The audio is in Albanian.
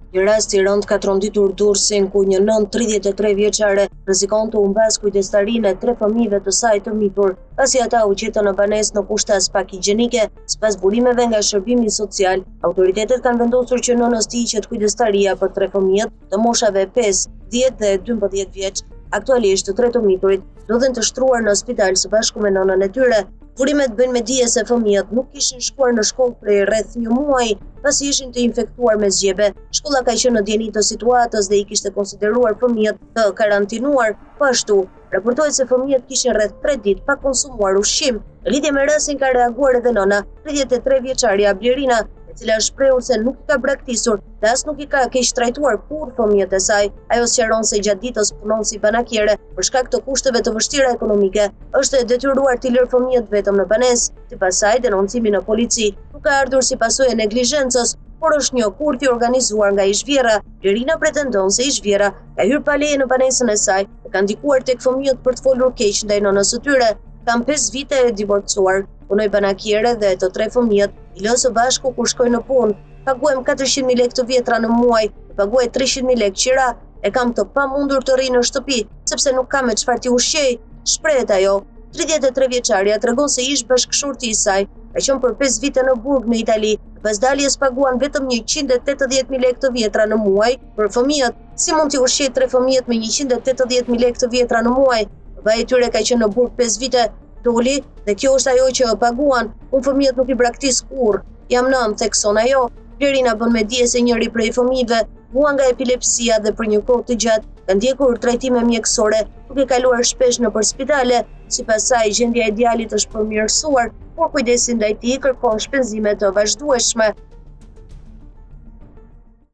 Një rast i rënd ka tronditur Durrësin ku një nënë 33 vjeçare rrezikon të humbas kujdestarinë e 3 fëmijëve të saj të mitur, pasi ata u gjetën në banesë në kushte as pak higjienike. Sipas burimeve nga shërbimi social, autoritetet kanë vendosur që nënës t'i hiqet kujdestaria për 3 fëmijët të moshave 5, 10 dhe 12 vjeç. Aktualisht të 3 të miturit ndodhen të shtruar në spital së bashku me nënën e tyre. Burimet bëjnë me dije se fëmijët nuk kishin shkuar në shkollë prej rreth një muaji pasi ishin të infektuar me zgjebe. Shkolla ka qenë në dieni të situatës dhe i kishte konsideruar fëmijët të karantinuar. Po ashtu, raportohet se fëmijët kishin rreth 3 ditë pa konsumuar ushqim. Në lidhje me rastin ka reaguar edhe nëna, 33 vjeçaria Blerina, e cila shprehur se nuk i ka braktisur dhe as nuk i ka keq trajtuar kur fëmijët e saj. Ajo sqaron se gjatë ditës punon si banakiere për shkak të kushteve të vështira ekonomike. Është e detyruar të lërë fëmijët vetëm në banesë. Sipas saj, denoncimi në polici nuk ka ardhur si pasojë e neglizhencës, por është një kurth i organizuar nga Ish-Vjera. Blerina pretendon se Ish-Vjera ka hyrë pa leje në banesën e saj dhe ka ndikuar tek fëmijët për të folur keq ndaj nënës së tyre. Kam 5 vite e divorcuar, punoj banakiere dhe të 3 fëmijët i lë së bashku kur shkoj në punë. Paguajm 400.000 lekë të vjetra në muaj, paguaj 300.000 lekë qira, e kam të pamundur të rri në shtëpi, sepse nuk kam me çfarë t'i ushqej, shprehet ajo. 33 vjeçaria tregon se ish bashkëshorti i saj ka qenë për 5 vite në burg në Itali. Pas daljes paguan vetëm 180.000 lekë të vjetra në muaj për fëmijët. Si mund t'i ushqej 3 fëmijët me 180.000 lekë të vjetra në muaj? Babai i tyre ka qenë në burg 5 vite, doli dhe kjo është ajo që paguan. Unë fëmijët nuk i braktis kurrë. Jam nënë, thekson ajo. Blerina bën me dije se njëri prej fëmijëve mua nga epilepsia dhe për një kohë të gjatë ka ndjekur trajtime mjekësore, duke kaluar shpesh nëpër spitale. Sipas saj, gjendja e djalit është përmirësuar, por kujdesi ndaj tij kërkon shpenzime të vazhdueshme.